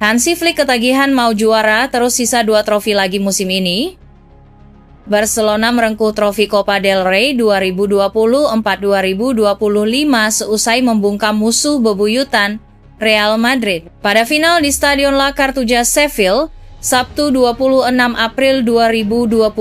Hansi Flick ketagihan mau juara, terus sisa 2 trofi lagi musim ini. Barcelona merengkuh trofi Copa del Rey 2024-2025 seusai membungkam musuh bebuyutan Real Madrid pada final di Stadion La Cartuja, Sheffield, Sabtu 26 April 2025.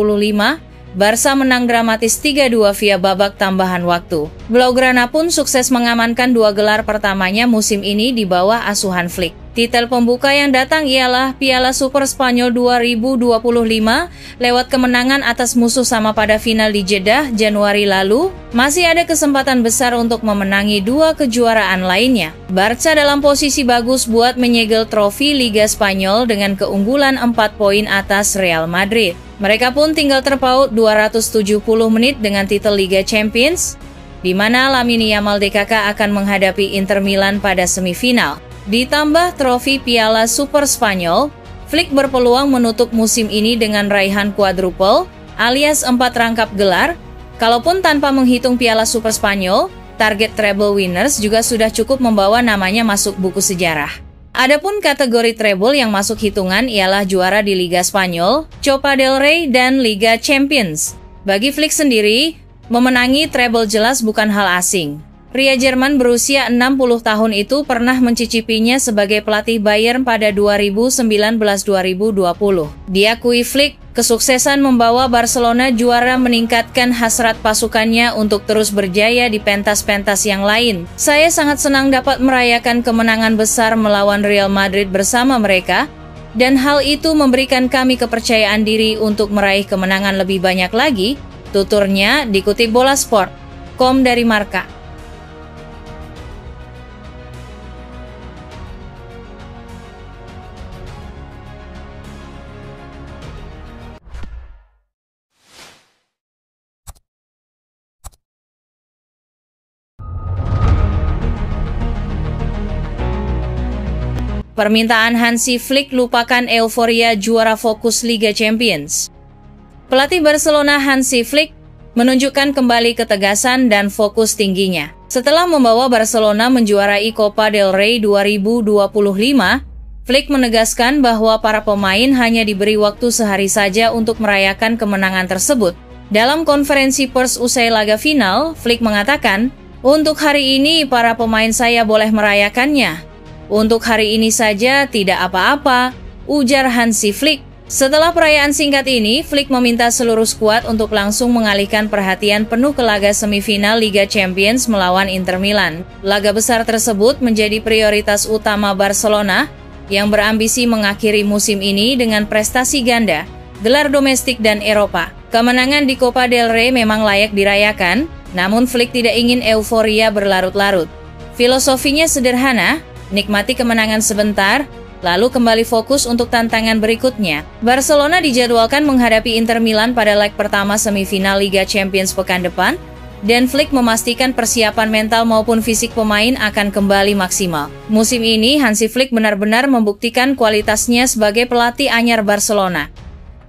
Barca menang dramatis 3-2 via babak tambahan waktu. Blaugrana pun sukses mengamankan 2 gelar pertamanya musim ini di bawah asuhan Flick. Titel pembuka yang datang ialah Piala Super Spanyol 2025 lewat kemenangan atas musuh sama pada final di Jeddah Januari lalu. Masih ada kesempatan besar untuk memenangi 2 kejuaraan lainnya. Barca dalam posisi bagus buat menyegel trofi Liga Spanyol dengan keunggulan 4 poin atas Real Madrid. Mereka pun tinggal terpaut 270 menit dengan titel Liga Champions, di mana Lamine Yamal DKK akan menghadapi Inter Milan pada semifinal. Ditambah trofi Piala Super Spanyol, Flick berpeluang menutup musim ini dengan raihan quadruple alias 4 rangkap gelar. Kalaupun tanpa menghitung Piala Super Spanyol, target treble winners juga sudah cukup membawa namanya masuk buku sejarah. Adapun kategori treble yang masuk hitungan ialah juara di Liga Spanyol, Copa del Rey, dan Liga Champions. Bagi Flick sendiri, memenangi treble jelas bukan hal asing. Pria Jerman berusia 60 tahun itu pernah mencicipinya sebagai pelatih Bayern pada 2019-2020. Diakui Flick, kesuksesan membawa Barcelona juara meningkatkan hasrat pasukannya untuk terus berjaya di pentas-pentas yang lain. Saya sangat senang dapat merayakan kemenangan besar melawan Real Madrid bersama mereka, dan hal itu memberikan kami kepercayaan diri untuk meraih kemenangan lebih banyak lagi, tuturnya dikutip Bolasport.com dari Marca. Permintaan Hansi Flick lupakan euforia juara fokus Liga Champions. Pelatih Barcelona Hansi Flick menunjukkan kembali ketegasan dan fokus tingginya. Setelah membawa Barcelona menjuarai Copa del Rey 2025, Flick menegaskan bahwa para pemain hanya diberi waktu sehari saja untuk merayakan kemenangan tersebut. Dalam konferensi pers usai laga final, Flick mengatakan, "Untuk hari ini para pemain saya boleh merayakannya. Untuk hari ini saja tidak apa-apa," ujar Hansi Flick. Setelah perayaan singkat ini, Flick meminta seluruh skuad untuk langsung mengalihkan perhatian penuh ke laga semifinal Liga Champions melawan Inter Milan. Laga besar tersebut menjadi prioritas utama Barcelona yang berambisi mengakhiri musim ini dengan prestasi ganda, gelar domestik dan Eropa. Kemenangan di Copa del Rey memang layak dirayakan, namun Flick tidak ingin euforia berlarut-larut. Filosofinya sederhana, nikmati kemenangan sebentar, lalu kembali fokus untuk tantangan berikutnya. Barcelona dijadwalkan menghadapi Inter Milan pada leg pertama semifinal Liga Champions pekan depan, dan Flick memastikan persiapan mental maupun fisik pemain akan kembali maksimal. Musim ini, Hansi Flick benar-benar membuktikan kualitasnya sebagai pelatih anyar Barcelona.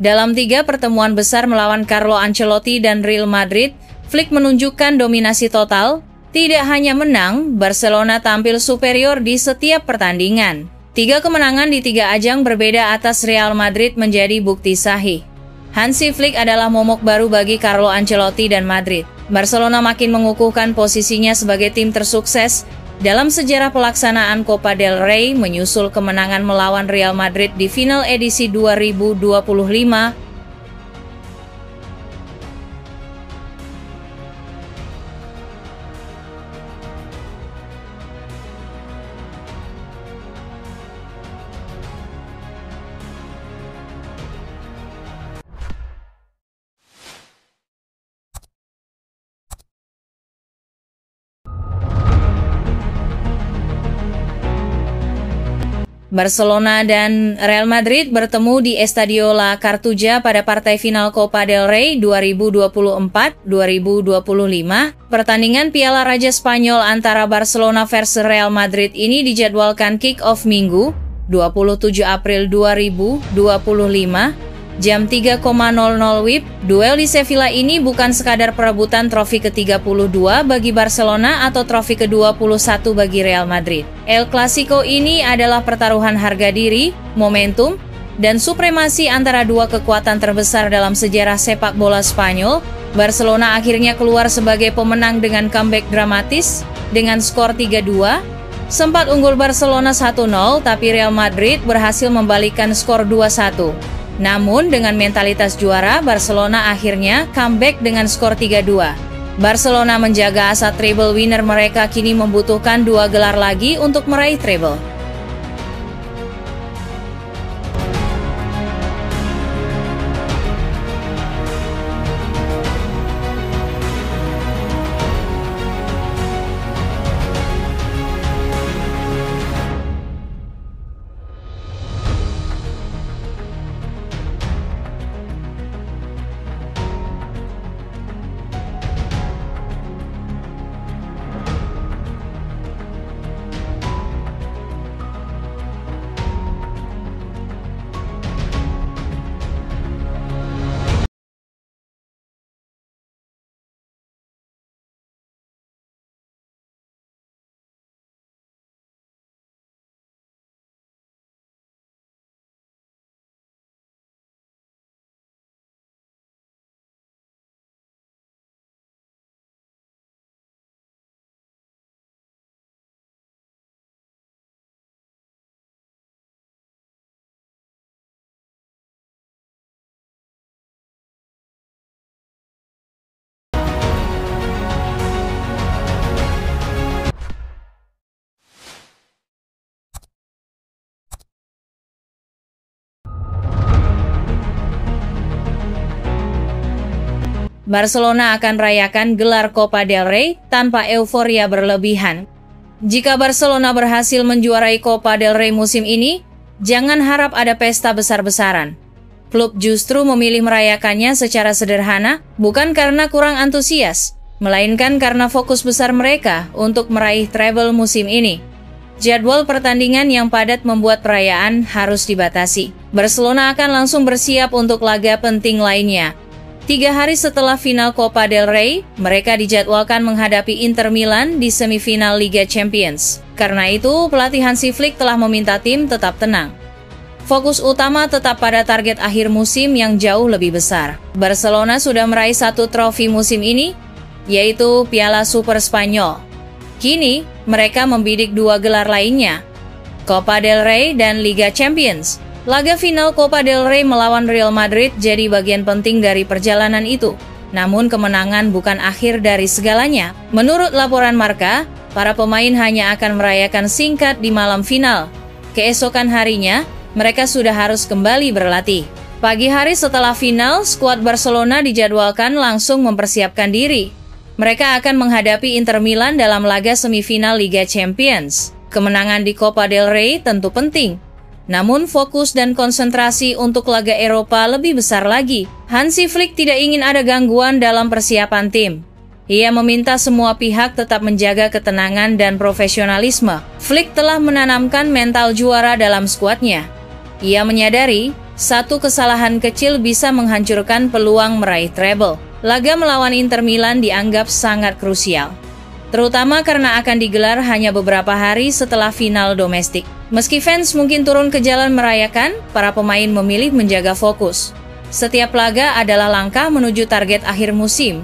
Dalam 3 pertemuan besar melawan Carlo Ancelotti dan Real Madrid, Flick menunjukkan dominasi total. Tidak hanya menang, Barcelona tampil superior di setiap pertandingan. 3 kemenangan di 3 ajang berbeda atas Real Madrid menjadi bukti sahih. Hansi Flick adalah momok baru bagi Carlo Ancelotti dan Madrid. Barcelona makin mengukuhkan posisinya sebagai tim tersukses dalam sejarah pelaksanaan Copa del Rey menyusul kemenangan melawan Real Madrid di final edisi 2025. Barcelona dan Real Madrid bertemu di Estadio La Cartuja pada partai final Copa del Rey 2024-2025. Pertandingan Piala Raja Spanyol antara Barcelona versus Real Madrid ini dijadwalkan kick-off Minggu, 27 April 2025 Jam 3.00 WIB, duel di Sevilla ini bukan sekadar perebutan trofi ke-32 bagi Barcelona atau trofi ke-21 bagi Real Madrid. El Clasico ini adalah pertaruhan harga diri, momentum, dan supremasi antara dua kekuatan terbesar dalam sejarah sepak bola Spanyol. Barcelona akhirnya keluar sebagai pemenang dengan comeback dramatis dengan skor 3-2. Sempat unggul Barcelona 1-0, tapi Real Madrid berhasil membalikkan skor 2-1. Namun dengan mentalitas juara, Barcelona akhirnya comeback dengan skor 3-2. Barcelona menjaga asa treble winner mereka kini membutuhkan 2 gelar lagi untuk meraih treble. Barcelona akan rayakan gelar Copa del Rey tanpa euforia berlebihan. Jika Barcelona berhasil menjuarai Copa del Rey musim ini, jangan harap ada pesta besar-besaran. Klub justru memilih merayakannya secara sederhana, bukan karena kurang antusias, melainkan karena fokus besar mereka untuk meraih treble musim ini. Jadwal pertandingan yang padat membuat perayaan harus dibatasi. Barcelona akan langsung bersiap untuk laga penting lainnya. 3 hari setelah final Copa del Rey, mereka dijadwalkan menghadapi Inter Milan di semifinal Liga Champions. Karena itu, pelatih Hansi Flick telah meminta tim tetap tenang. Fokus utama tetap pada target akhir musim yang jauh lebih besar. Barcelona sudah meraih 1 trofi musim ini, yaitu Piala Super Spanyol. Kini, mereka membidik 2 gelar lainnya, Copa del Rey dan Liga Champions. Laga final Copa del Rey melawan Real Madrid jadi bagian penting dari perjalanan itu. Namun kemenangan bukan akhir dari segalanya. Menurut laporan Marca, para pemain hanya akan merayakan singkat di malam final. Keesokan harinya, mereka sudah harus kembali berlatih. Pagi hari setelah final, skuad Barcelona dijadwalkan langsung mempersiapkan diri. Mereka akan menghadapi Inter Milan dalam laga semifinal Liga Champions. Kemenangan di Copa del Rey tentu penting. Namun fokus dan konsentrasi untuk laga Eropa lebih besar lagi. Hansi Flick tidak ingin ada gangguan dalam persiapan tim. Ia meminta semua pihak tetap menjaga ketenangan dan profesionalisme. Flick telah menanamkan mental juara dalam skuadnya. Ia menyadari, satu kesalahan kecil bisa menghancurkan peluang meraih treble. Laga melawan Inter Milan dianggap sangat krusial, terutama karena akan digelar hanya beberapa hari setelah final domestik. Meski fans mungkin turun ke jalan merayakan, para pemain memilih menjaga fokus. Setiap laga adalah langkah menuju target akhir musim,